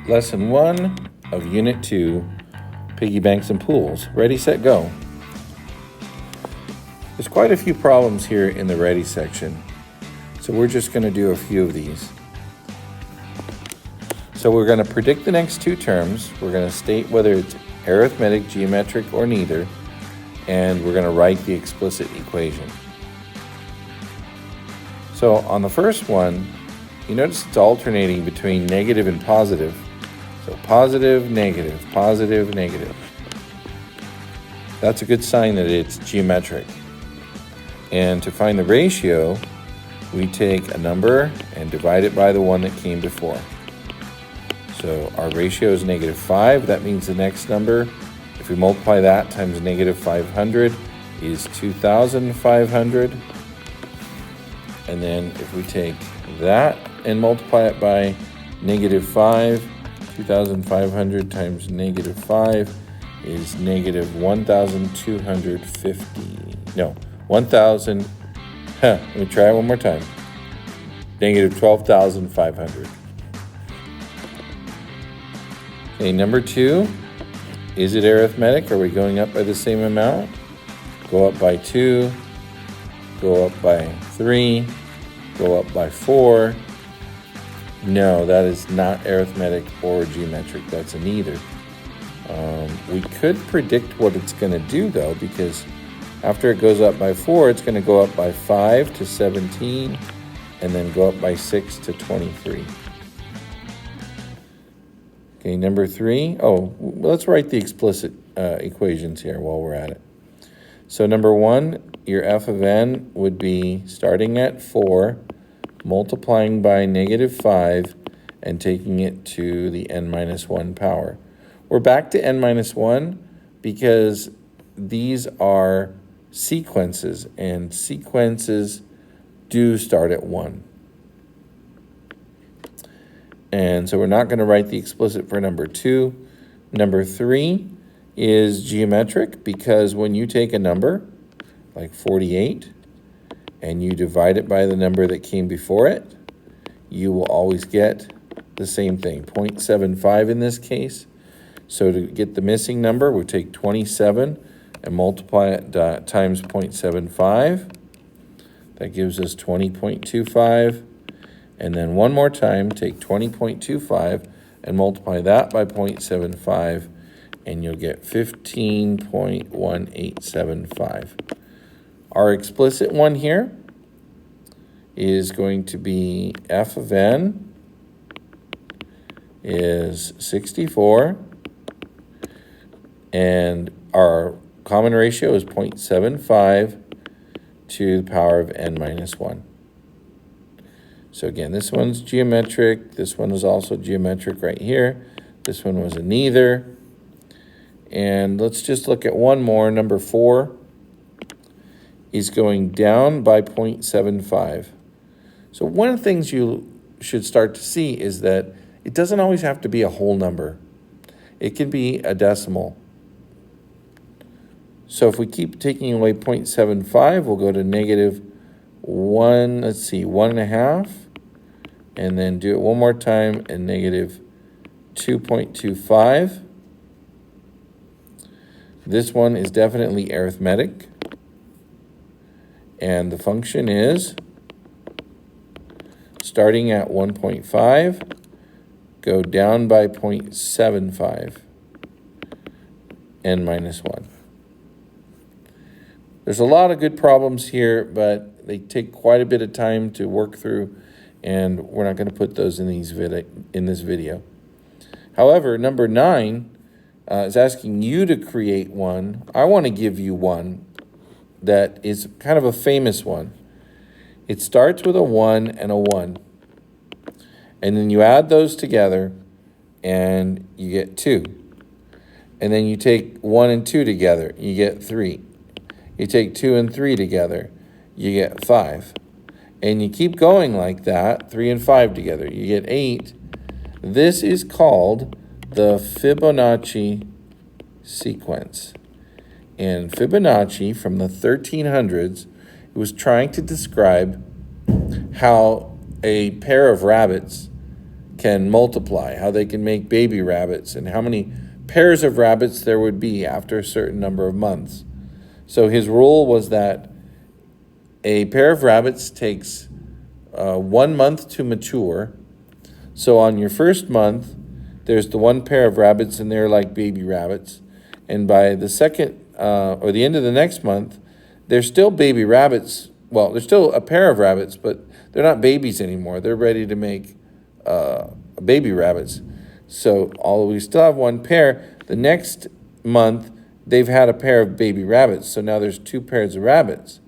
Lesson 1 of Unit 2, Piggy Banks and Pools. Ready, set, go. There's quite a few problems here in the ready section, so we're just going to do a few of these. So we're going to predict the next two terms. We're going to state whether it's arithmetic, geometric, or neither, and we're going to write the explicit equation. So on the first one, you notice it's alternating between negative and positive. So positive, negative, positive, negative. That's a good sign that it's geometric. And to find the ratio, we take a number and divide it by the one that came before. So our ratio is -5. That means the next number, if we multiply that times -500, is 2,500. And then if we take that and multiply it by -5, 2,500 times -5 is -1,250. No, 1,000. Let me try it one more time. -12,500. Okay, number 2. Is it arithmetic? Are we going up by the same amount? Go up by 2. Go up by 3. Go up by 4. No, that is not arithmetic or geometric. That's a neither. We could predict what it's going to do, though, because after it goes up by 4, it's going to go up by 5 to 17, and then go up by 6 to 23. Okay, number 3. Oh, let's write the explicit equations here while we're at it. So number 1, your f of n would be starting at 4, multiplying by -5, and taking it to the n-1 power. We're back to n-1 because these are sequences, and sequences do start at 1. And so we're not going to write the explicit for number 2. Number 3 is geometric because when you take a number, like 48, and you divide it by the number that came before it, you will always get the same thing, 0.75 in this case. So to get the missing number, we'll take 27 and multiply it times 0.75. That gives us 20.25. And then one more time, take 20.25 and multiply that by 0.75, and you'll get 15.1875. Our explicit one here is going to be f of n is 64, and our common ratio is 0.75 to the power of n-1. So again, this one's geometric. This one is also geometric right here. This one was a neither. And let's just look at one more. Number 4 is going down by 0.75. So one of the things you should start to see is that it doesn't always have to be a whole number. It can be a decimal. So if we keep taking away 0.75, we'll go to -1, let's see, 1.5, and then do it one more time, and -2.25. This one is definitely arithmetic, and the function is starting at 1.5, go down by 0.75, n-1. There's a lot of good problems here, but they take quite a bit of time to work through, and we're not going to put those in this video. However, number 9 is asking you to create one. I want to give you one that is kind of a famous one. It starts with a 1 and a 1. And then you add those together, and you get 2. And then you take 1 and 2 together, you get 3. You take 2 and 3 together, you get 5. And you keep going like that, 3 and 5 together, you get 8. This is called the Fibonacci sequence. And Fibonacci, from the 1300s, was trying to describe how a pair of rabbits can multiply, how they can make baby rabbits, and how many pairs of rabbits there would be after a certain number of months. So his rule was that a pair of rabbits takes 1 month to mature. So on your first month, there's the one pair of rabbits, and they're like baby rabbits. And by the second or the end of the next month, they're still baby rabbits. Well, they're still a pair of rabbits, but they're not babies anymore. They're ready to make baby rabbits. So although we still have one pair, the next month they've had a pair of baby rabbits. So now there's 2 pairs of rabbits.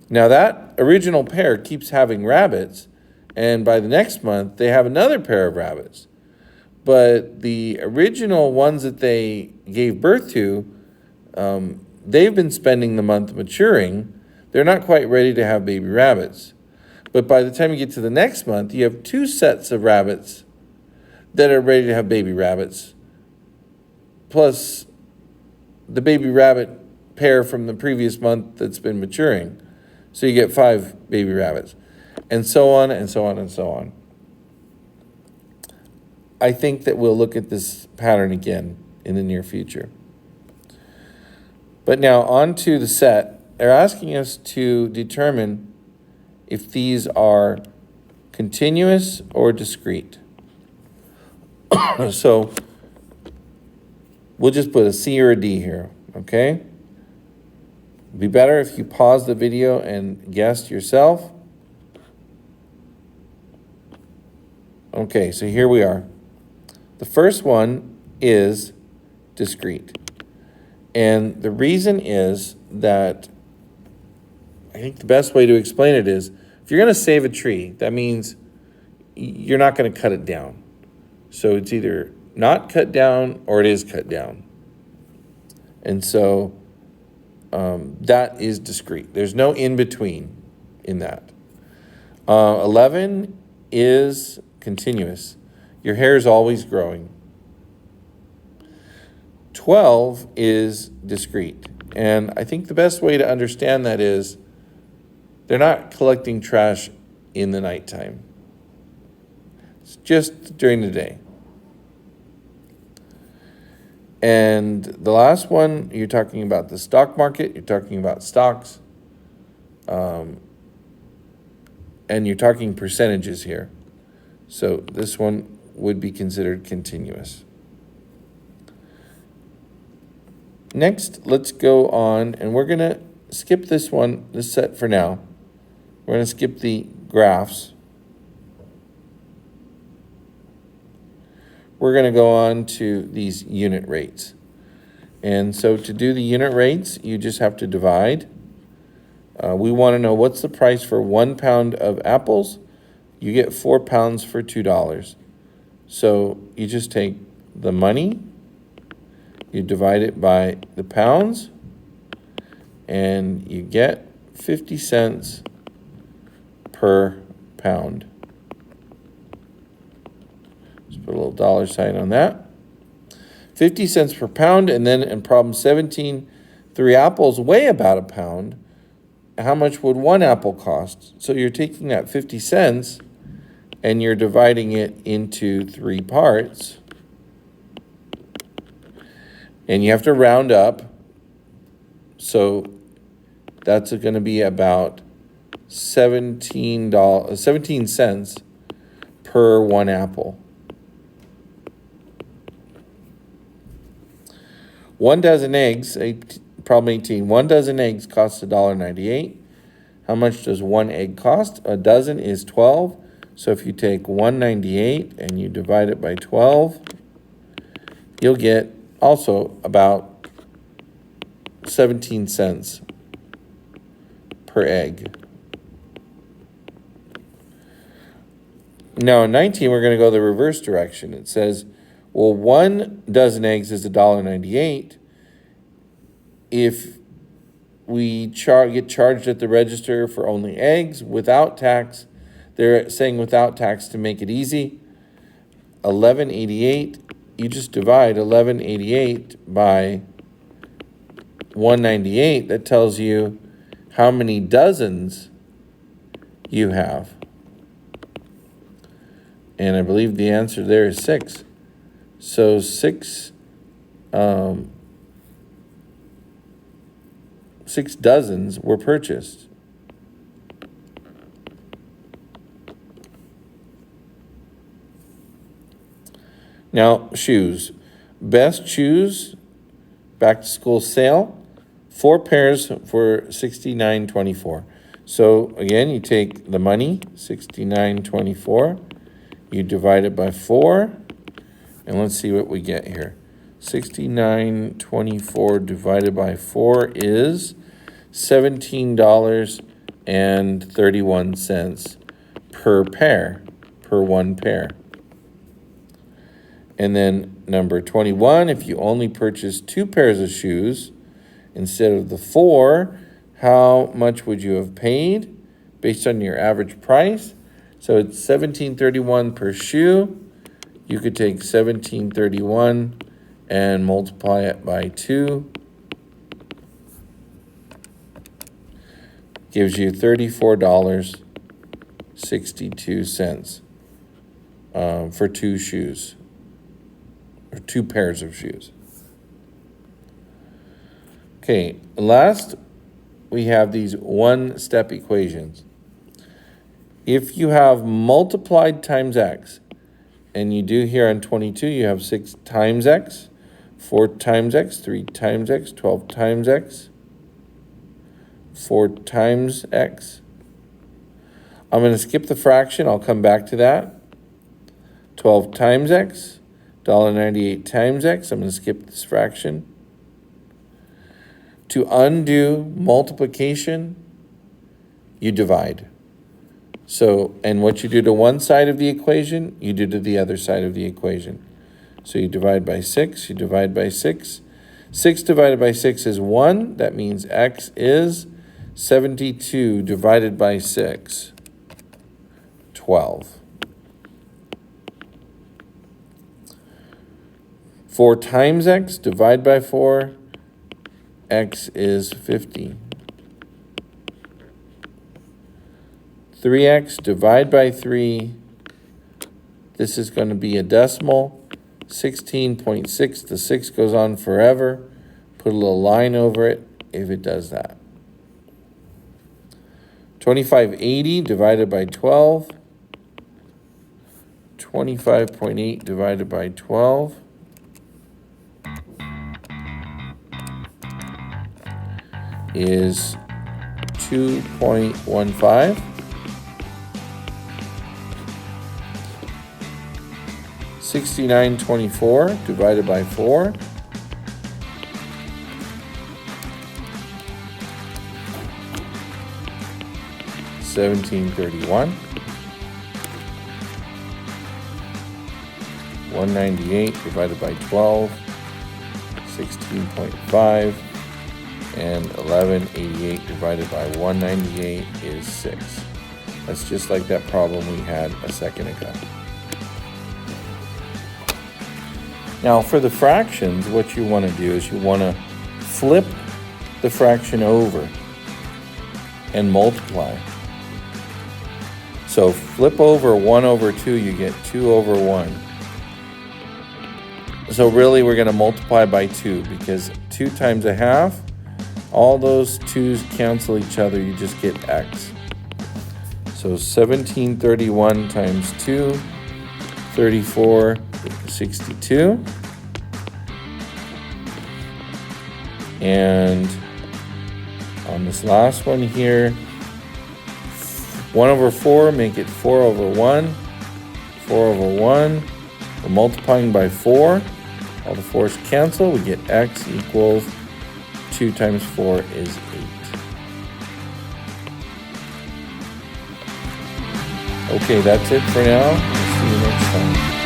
Now that original pair keeps having rabbits, and by the next month they have another pair of rabbits. But the original ones that they gave birth to, they've been spending the month maturing. They're not quite ready to have baby rabbits. But by the time you get to the next month, you have 2 sets of rabbits that are ready to have baby rabbits, plus the baby rabbit pair from the previous month that's been maturing. So you get 5 baby rabbits, and so on and so on and so on. I think that we'll look at this pattern again in the near future. But now on to the set. They're asking us to determine if these are continuous or discrete. So we'll just put a C or a D here, okay? It'd be better if you pause the video and guessed yourself. Okay, so here we are. The first one is discrete. And the reason is that I think the best way to explain it is if you're going to save a tree, that means you're not going to cut it down. So it's either not cut down or it is cut down. And so that is discrete. There's no in between in that. 11 is continuous. Your hair is always growing. 12 is discrete. And I think the best way to understand that is they're not collecting trash in the nighttime. It's just during the day. And the last one, you're talking about the stock market, you're talking about stocks, and you're talking percentages here. So this one would be considered continuous. Next, let's go on, and we're going to skip this one, this set for now. We're going to skip the graphs. We're going to go on to these unit rates. And so to do the unit rates, you just have to divide. We want to know what's the price for 1 pound of apples. You get 4 pounds for $2. So you just take the money, you divide it by the pounds, and you get 50 cents per pound. Just put a little dollar sign on that. 50 cents per pound, and then in problem 17, 3 apples weigh about a pound. How much would 1 apple cost? So you're taking that 50 cents and you're dividing it into 3 parts. And you have to round up. So that's going to be about 17 cents per 1 apple. 1 dozen eggs, problem 18, 1 dozen eggs costs $1.98. How much does 1 egg cost? A dozen is 12. So if you take $1.98 and you divide it by 12, you'll get also about 17 cents per egg. Now in 19, we're going to go the reverse direction. It says, well, 1 dozen eggs is $1.98. If we get charged at the register for only eggs without tax, they're saying without tax to make it easy. $11.88, you just divide $11.88 by $1.98. That tells you how many dozens you have. And I believe the answer there is 6. So 6 dozens were purchased. Now, shoes. Best shoes, back to school sale, 4 pairs for $69.24. So again, you take the money, $69.24, you divide it by 4, and let's see what we get here. $69.24 divided by 4 is $17.31 per pair, per one pair. And then number 21, if you only purchase 2 pairs of shoes instead of the 4, how much would you have paid based on your average price? So it's $17.31 per shoe. You could take $17.31 and multiply it by 2. Gives you $34.62 for 2 shoes. Or 2 pairs of shoes. Okay, last we have these one-step equations. If you have multiplied times x, and you do here on 22, you have 6 times x, 4 times x, 3 times x, 12 times x, 4 times x. I'm going to skip the fraction. I'll come back to that. 12 times x. $1.98 times x. I'm going to skip this fraction. To undo multiplication, you divide. So, and what you do to one side of the equation, you do to the other side of the equation. So you divide by 6, you divide by 6. 6 divided by 6 is 1. That means x is 72 divided by 6, 12. 4 times x, divide by 4, x is 50. 3x, divide by 3, this is going to be a decimal, 16.6, the 6 goes on forever, put a little line over it if it does that. 2580 divided by 12, 25.8 divided by 12, is 2.15. 69.24 divided by 4 17.31. 198 divided by 12, 16.5. And 1188 divided by 198 is 6. That's just like that problem we had a second ago. Now for the fractions, what you want to do is you want to flip the fraction over and multiply. So flip over 1 over 2, you get 2 over 1. So really we're going to multiply by 2 because 2 times a half, all those 2's cancel each other, you just get x. So 1731 times 2, 3462. And on this last one here, 1 over 4, make it 4 over 1. 4 over 1. We're multiplying by 4. All the 4's cancel. We get x equals 2 times 4 is 8. Okay, that's it for now. See you next time.